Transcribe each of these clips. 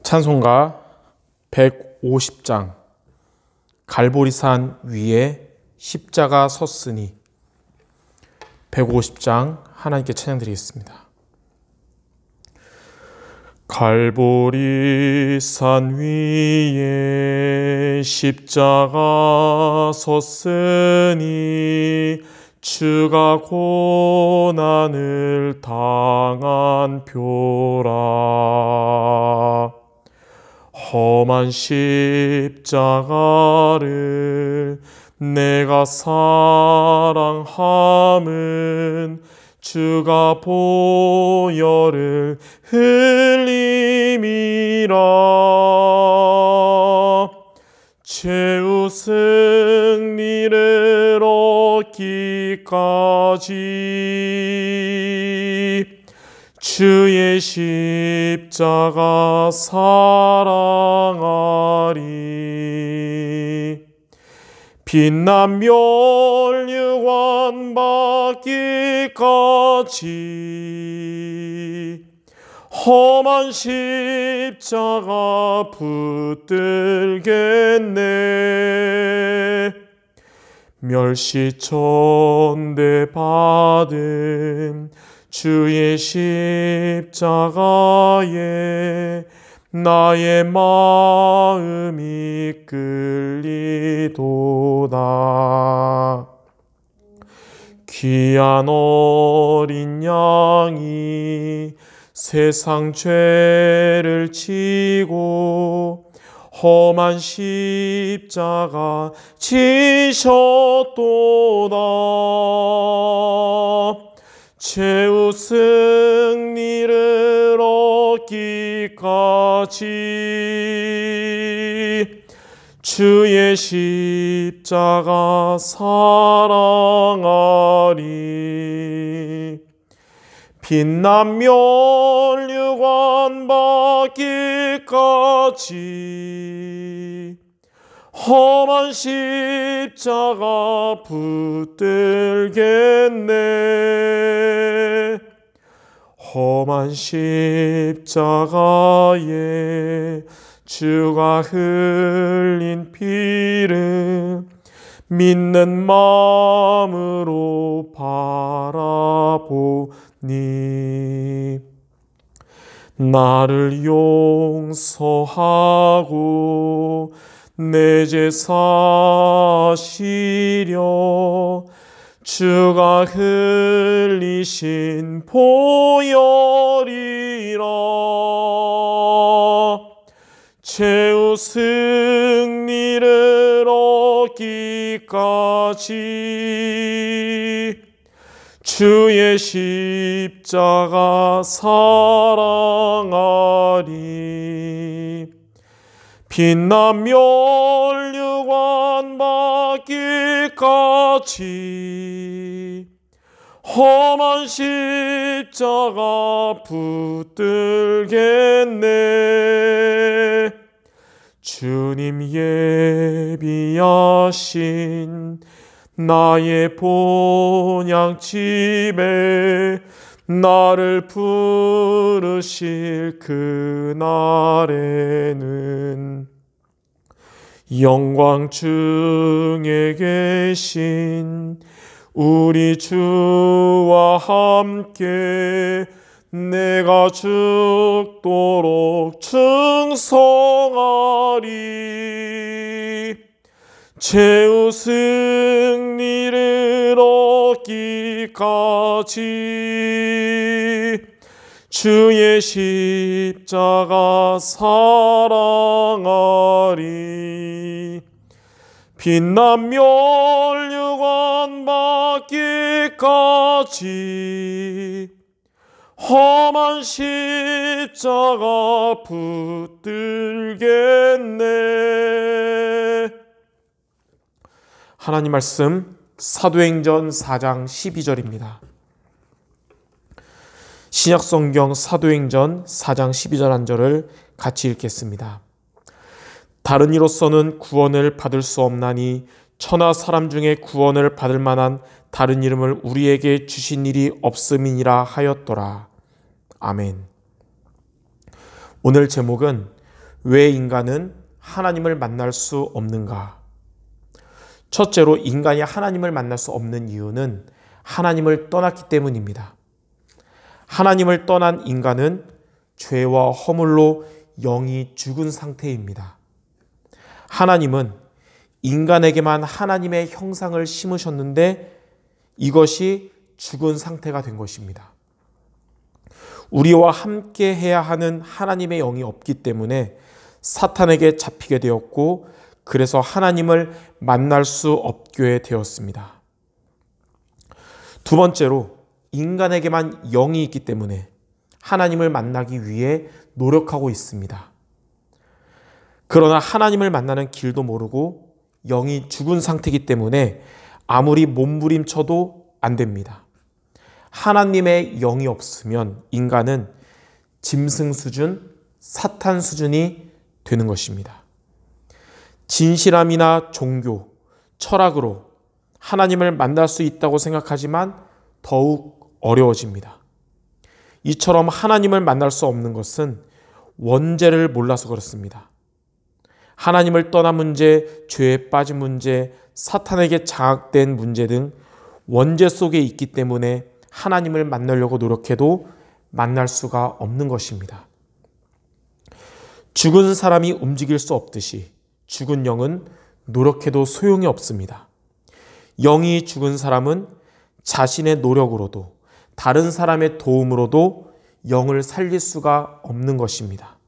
찬송가 150장 갈보리산 위에 십자가 섰으니 150장 하나님께 찬양드리겠습니다. 갈보리산 위에 십자가 섰으니 주가 고난을 당한 표라. 험한 십자가를 내가 사랑함은 주가 보혈을 흘림이라. 최후 승리를 얻기까지 주의 십자가 사랑하리. 빛난 멸류관 받기까지 험한 십자가 붙들겠네. 멸시천대 받은 주의 십자가에 나의 마음이 끌리도다. 귀한 어린 양이 세상 죄를 지고 험한 십자가 지셨도다. 최후 승리를 얻기까지 주의 십자가 사랑하리. 빛난 멸류관 받기까지 험한 십자가 붙들겠네. 험한 십자가에 주가 흘린 피를 믿는 마음으로 바라보니 나를 용서하고 내 죄 사시려 주가 흘리신 보혈이라. 최후 승리를 얻기까지 주의 십자가 사랑하리. 빛난 멸류관 받기까지 험한 십자가 붙들겠네. 주님 예비하신 나의 본향집에 나를 부르실 그날에는 영광 중에 계신 우리 주와 함께 내가 죽도록 충성하리. 최후 승리를 얻기까지 주의 십자가 사랑하리. 빛난 멸류관 받기까지 험한 십자가 붙들겠네. 하나님 말씀 사도행전 4장 12절입니다. 신약성경 사도행전 4장 12절 한 절을 같이 읽겠습니다. 다른 이로서는 구원을 받을 수 없나니 천하 사람 중에 구원을 받을 만한 다른 이름을 우리에게 주신 일이 없음이니라 하였더라. 아멘. 오늘 제목은 왜 인간은 하나님을 만날 수 없는가? 첫째로 인간이 하나님을 만날 수 없는 이유는 하나님을 떠났기 때문입니다. 하나님을 떠난 인간은 죄와 허물로 영이 죽은 상태입니다. 하나님은 인간에게만 하나님의 형상을 심으셨는데 이것이 죽은 상태가 된 것입니다. 우리와 함께 해야 하는 하나님의 영이 없기 때문에 사탄에게 잡히게 되었고, 그래서 하나님을 만날 수 없게 되었습니다. 두 번째로 인간에게만 영이 있기 때문에 하나님을 만나기 위해 노력하고 있습니다. 그러나 하나님을 만나는 길도 모르고 영이 죽은 상태이기 때문에 아무리 몸부림쳐도 안 됩니다. 하나님의 영이 없으면 인간은 짐승 수준, 사탄 수준이 되는 것입니다. 진실함이나 종교, 철학으로 하나님을 만날 수 있다고 생각하지만 더욱 어려워집니다. 이처럼 하나님을 만날 수 없는 것은 원죄를 몰라서 그렇습니다. 하나님을 떠난 문제, 죄에 빠진 문제, 사탄에게 장악된 문제 등 원죄 속에 있기 때문에 하나님을 만나려고 노력해도 만날 수가 없는 것입니다. 죽은 사람이 움직일 수 없듯이 죽은 영은 노력해도 소용이 없습니다. 영이 죽은 사람은 자신의 노력으로도 다른 사람의 도움으로도 영을 살릴 수가 없는 것입니다.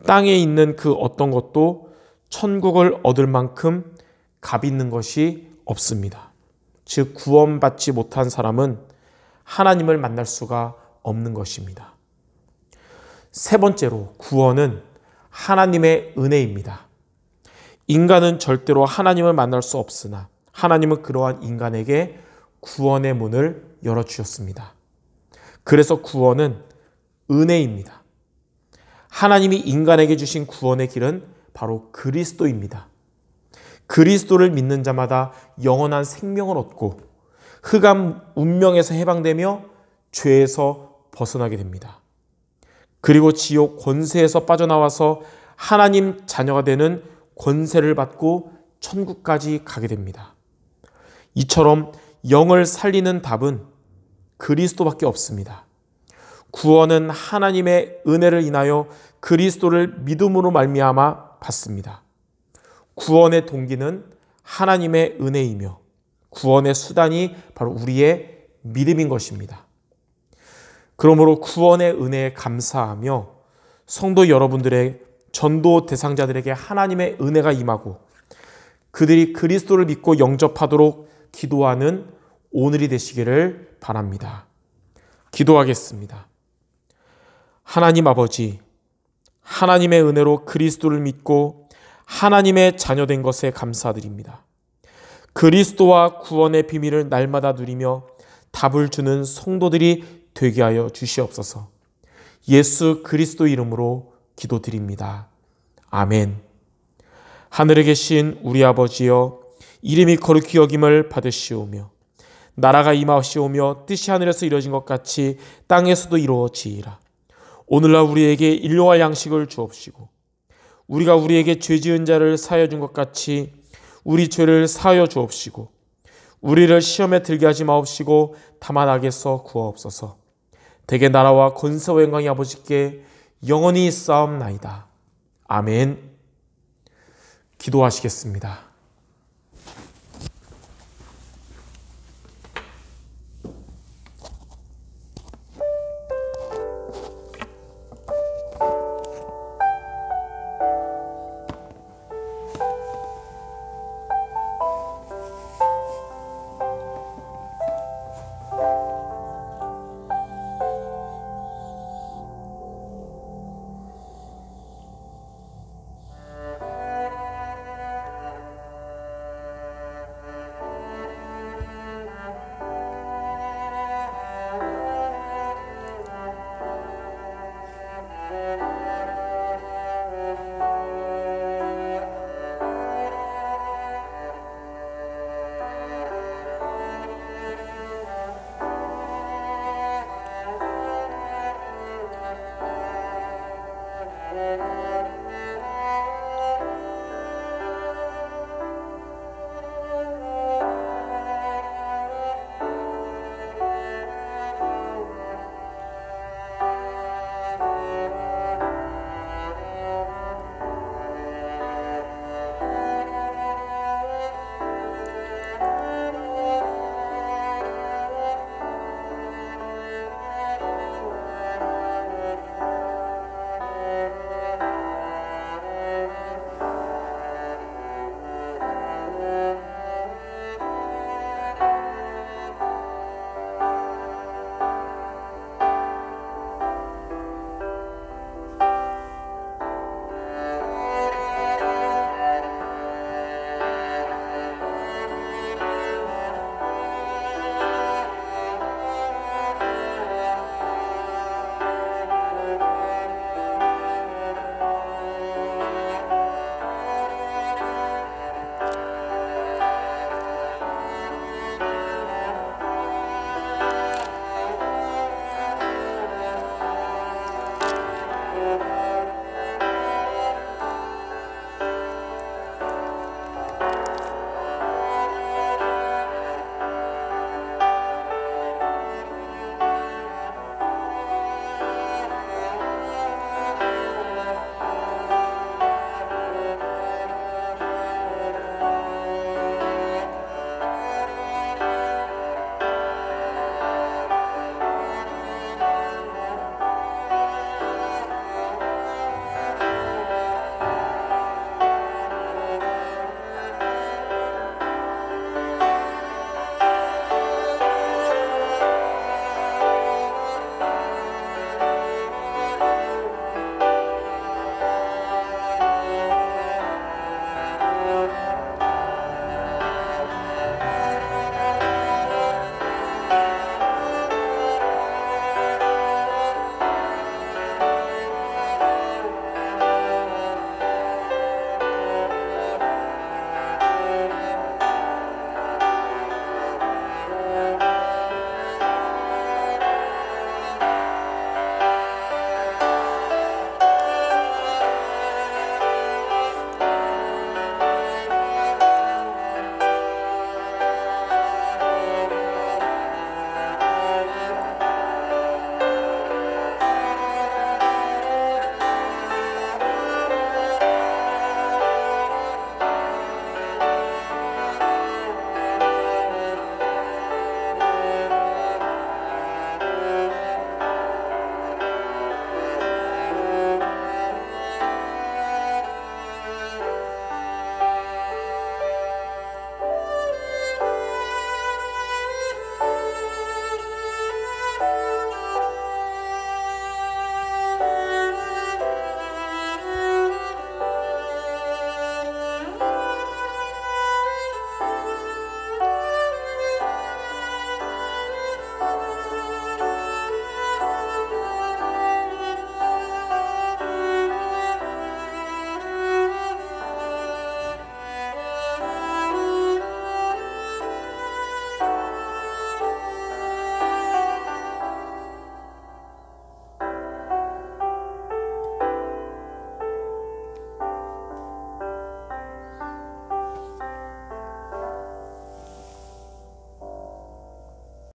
땅에 있는 그 어떤 것도 천국을 얻을 만큼 값 있는 것이 없습니다. 즉 구원받지 못한 사람은 하나님을 만날 수가 없는 것입니다. 세 번째로 구원은 하나님의 은혜입니다. 인간은 절대로 하나님을 만날 수 없으나 하나님은 그러한 인간에게 구원의 문을 열어주셨습니다. 그래서 구원은 은혜입니다. 하나님이 인간에게 주신 구원의 길은 바로 그리스도입니다. 그리스도를 믿는 자마다 영원한 생명을 얻고 흑암 운명에서 해방되며 죄에서 벗어나게 됩니다. 그리고 지옥 권세에서 빠져나와서 하나님 자녀가 되는 권세를 받고 천국까지 가게 됩니다. 이처럼 영을 살리는 답은 그리스도밖에 없습니다. 구원은 하나님의 은혜를 인하여 그리스도를 믿음으로 말미암아 받습니다. 구원의 동기는 하나님의 은혜이며 구원의 수단이 바로 우리의 믿음인 것입니다. 그러므로 구원의 은혜에 감사하며 성도 여러분들의 전도 대상자들에게 하나님의 은혜가 임하고 그들이 그리스도를 믿고 영접하도록 기도하는 오늘이 되시기를 바랍니다. 기도하겠습니다. 하나님 아버지, 하나님의 은혜로 그리스도를 믿고 하나님의 자녀된 것에 감사드립니다. 그리스도와 구원의 비밀을 날마다 누리며 답을 주는 성도들이 되게 하여 주시옵소서. 예수 그리스도 이름으로 기도드립니다. 아멘. 하늘에 계신 우리 아버지여, 이름이 거룩히 여김을 받으시오며 나라가 임하시오며 뜻이 하늘에서 이루어진 것 같이 땅에서도 이루어지이라. 오늘날 우리에게 일용할 양식을 주옵시고 우리가 우리에게 죄 지은 자를 사하여 준 것 같이 우리 죄를 사하여 주옵시고 우리를 시험에 들게 하지 마옵시고 다만 악에서 구하옵소서. 대개 나라와 권세와 영광이 아버지께 영원히 있사옵나이다. 아멘. 기도하시겠습니다.